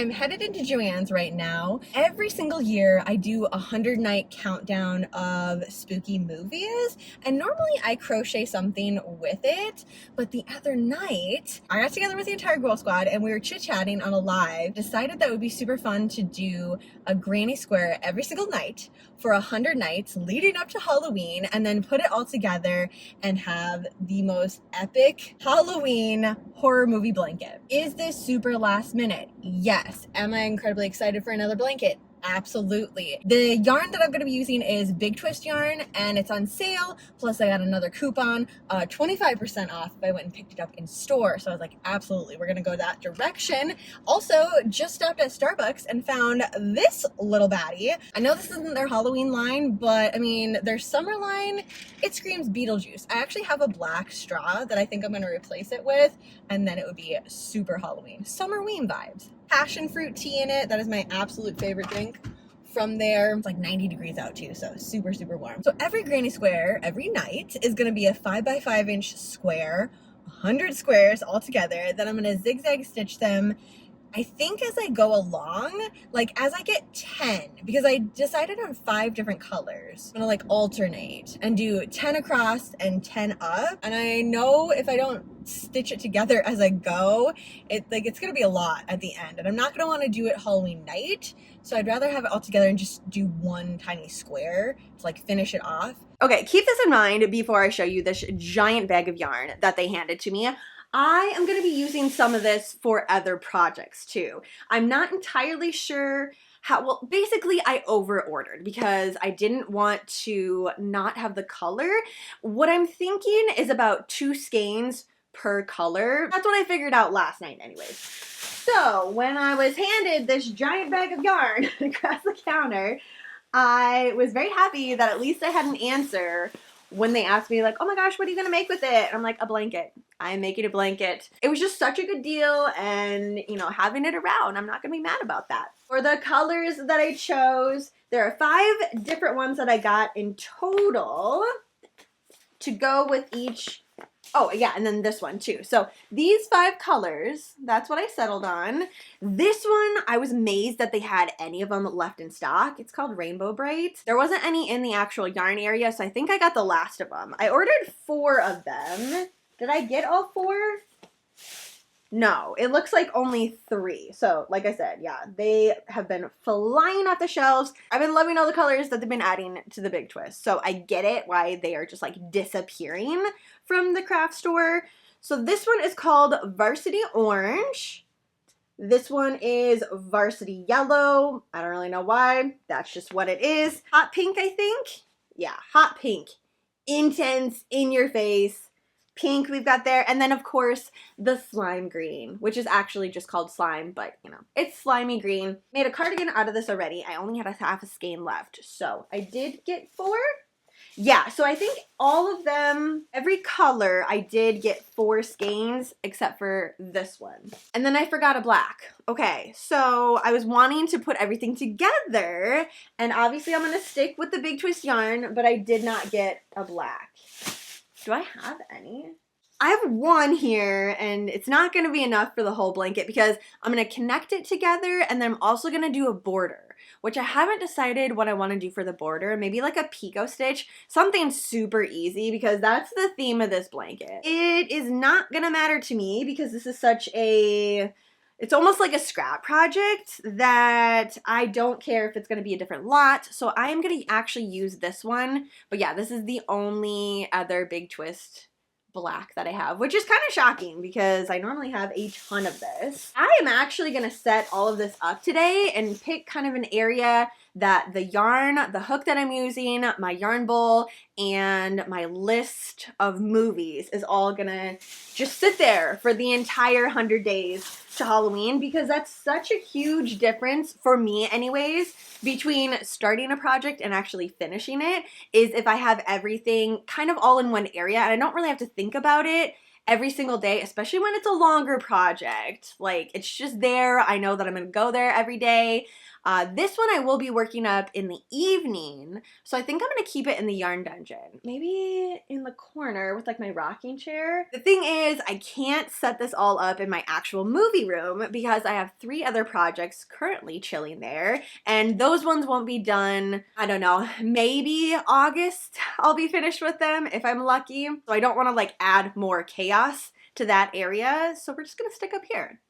I'm headed into Joann's right now. Every single year I do a 100-night countdown of spooky movies, and normally I crochet something with it, but the other night I got together with the entire Girl Squad and we were chit-chatting on a live, decided that it would be super fun to do a granny square every single night for 100 nights leading up to Halloween, and then put it all together and have the most epic Halloween horror movie blanket. Is this super last minute? Yes. Am I incredibly excited for another blanket? Absolutely. The yarn that I'm going to be using is Big Twist yarn, and it's on sale. Plus I got another coupon, 25% off if I went and picked it up in store. So I was like, absolutely, we're going to go that direction. Also, just stopped at Starbucks and found this little baddie. I know this isn't their Halloween line, but I mean, their summer line, it screams Beetlejuice. I actually have a black straw that I think I'm going to replace it with, and then it would be super Halloween. Summerween vibes. Passion fruit tea in it. That is my absolute favorite drink from there. It's like 90 degrees out too, so super, super warm. So every granny square, every night, is gonna be a 5x5 inch square, 100 squares all together. Then I'm gonna zigzag stitch them, I think, as I go along, like as I get 10, because I decided on 5 different colors. I'm gonna like alternate and do 10 across and 10 up. And I know if I don't stitch it together as I go, it's gonna be a lot at the end. And I'm not gonna wanna do it Halloween night. So I'd rather have it all together and just do one tiny square to like finish it off. Okay, keep this in mind before I show you this giant bag of yarn that they handed to me. I am going to be using some of this for other projects too. I'm not entirely sure how, well, basically I over-ordered because I didn't want to not have the color. What I'm thinking is about 2 skeins per color. That's what I figured out last night anyways. So when I was handed this giant bag of yarn across the counter, I was very happy that at least I had an answer when they asked me like, oh my gosh, what are you gonna make with it? And I'm like, a blanket. I'm making a blanket. It was just such a good deal, and you know, having it around, I'm not gonna be mad about that. For the colors that I chose, there are 5 different ones that I got in total to go with each. Oh yeah, and then this one too. So these 5 colors, that's what I settled on. This one, I was amazed that they had any of them left in stock. It's called Rainbow Bright. There wasn't any in the actual yarn area, so I think I got the last of them. I ordered 4 of them. Did I get all 4? No, it looks like only 3. So like I said, yeah, they have been flying off the shelves. I've been loving all the colors that they've been adding to the Big Twist. So I get it why they are just like disappearing from the craft store. So this one is called Varsity Orange. This one is Varsity Yellow. I don't really know why. That's just what it is. Hot Pink, I think. Yeah, Hot Pink. Intense, in your face. Pink we've got there, and then of course the slime green, which is actually just called slime, but you know, it's slimy green. Made a cardigan out of this already. I only had a half a skein left, so I did get 4. Yeah, so I think all of them, every color, I did get 4 skeins except for this one. And then I forgot a black. Okay, so I was wanting to put everything together, and obviously I'm gonna stick with the Big Twist yarn, but I did not get a black. Do I have any? I have 1 here, and it's not going to be enough for the whole blanket because I'm going to connect it together, and then I'm also going to do a border, which I haven't decided what I want to do for the border. Maybe like a picot stitch, something super easy, because that's the theme of this blanket. It is not going to matter to me because this is such a... It's almost like a scrap project that I don't care if it's going to be a different lot. So I am going to actually use this one. But yeah, this is the only other Big Twist black that I have, which is kind of shocking because I normally have a ton of this. I am actually going to set all of this up today and pick kind of an area that the yarn, the hook that I'm using, my yarn bowl, and my list of movies is all gonna just sit there for the entire 100 days to Halloween, because that's such a huge difference for me anyways between starting a project and actually finishing it, is if I have everything kind of all in one area and I don't really have to think about it every single day, especially when it's a longer project. Like, it's just there. I know that I'm gonna go there every day. This one I will be working up in the evening, so I think I'm gonna keep it in the yarn dungeon. Maybe in the corner with like my rocking chair. The thing is, I can't set this all up in my actual movie room because I have 3 other projects currently chilling there, and those ones won't be done, I don't know, maybe August I'll be finished with them if I'm lucky. So I don't want to like add more chaos to that area, so we're just gonna stick up here.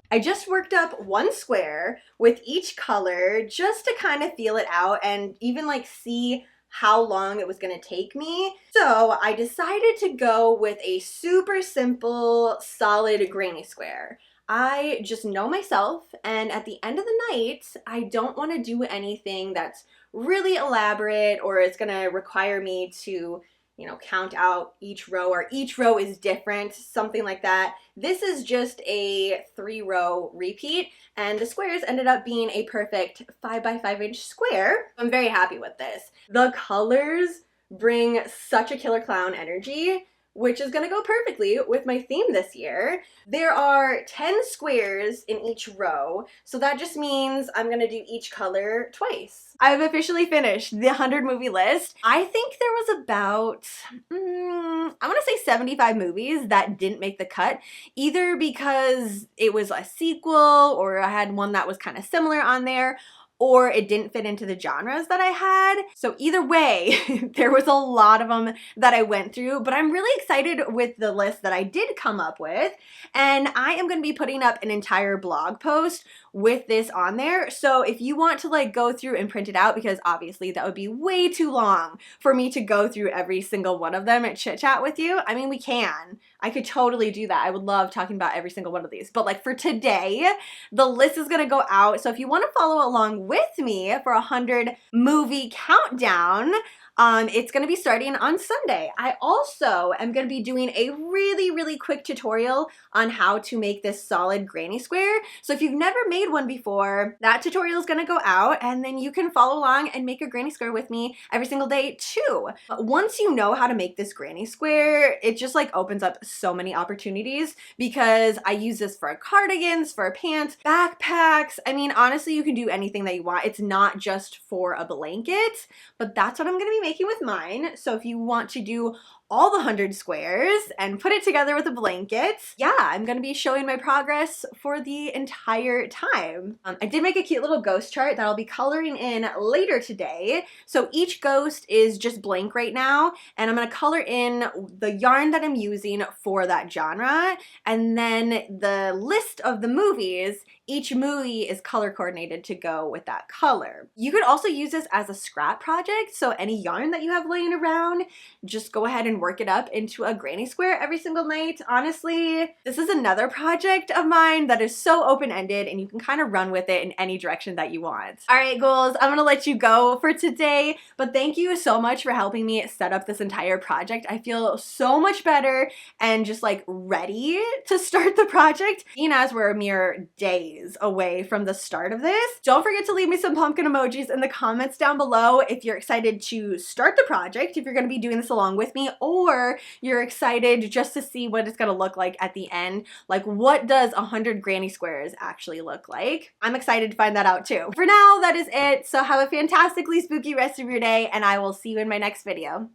I just worked up 1 square with each color just to kind of feel it out and even like see how long it was gonna take me. So I decided to go with a super simple, solid granny square. I just know myself, and at the end of the night, I don't want to do anything that's really elaborate or it's gonna require me to, you know, count out each row, or each row is different, something like that. This is just a 3-row repeat, and the squares ended up being a perfect 5 by 5 inch square. I'm very happy with this. The colors bring such a killer clown energy, which is gonna go perfectly with my theme this year. There are 10 squares in each row, so that just means I'm gonna do each color twice. I've officially finished the 100 movie list. I think there was about, I wanna say 75 movies that didn't make the cut, either because it was a sequel or I had one that was kind of similar on there, or it didn't fit into the genres that I had. So either way, there was a lot of them that I went through, but I'm really excited with the list that I did come up with, and I am gonna be putting up an entire blog post with this on there. So if you want to like go through and print it out, because obviously that would be way too long for me to go through every single one of them and chit chat with you. I mean, we can. I could totally do that. I would love talking about every single one of these. But like for today, the list is gonna go out. So if you want to follow along with me for 100 movie countdown, it's gonna be starting on Sunday. I also am gonna be doing a really quick tutorial on how to make this solid granny square. So if you've never made one before, that tutorial is gonna go out, and then you can follow along and make a granny square with me every single day too. Once you know how to make this granny square, it just like opens up so many opportunities, because I use this for cardigans, for pants, backpacks. I mean, honestly, you can do anything that you want. It's not just for a blanket, but that's what I'm gonna be making with mine. So if you want to do all the 100 squares and put it together with a blanket, yeah, I'm gonna be showing my progress for the entire time. I did make a cute little ghost chart that I'll be coloring in later today. So each ghost is just blank right now, and I'm gonna color in the yarn that I'm using for that genre, and then the list of the movies, each movie is color coordinated to go with that color. You could also use this as a scrap project, so any yarn that you have laying around, just go ahead and work it up into a granny square every single night. Honestly, this is another project of mine that is so open-ended, and you can kind of run with it in any direction that you want. All right, ghouls, I'm gonna let you go for today, but thank you so much for helping me set up this entire project. I feel so much better and just like ready to start the project, even as we're mere days away from the start of this. Don't forget to leave me some pumpkin emojis in the comments down below if you're excited to start the project, if you're gonna be doing this along with me, or you're excited just to see what it's gonna look like at the end. Like, what does 100 granny squares actually look like? I'm excited to find that out too. For now, that is it. So have a fantastically spooky rest of your day, and I will see you in my next video.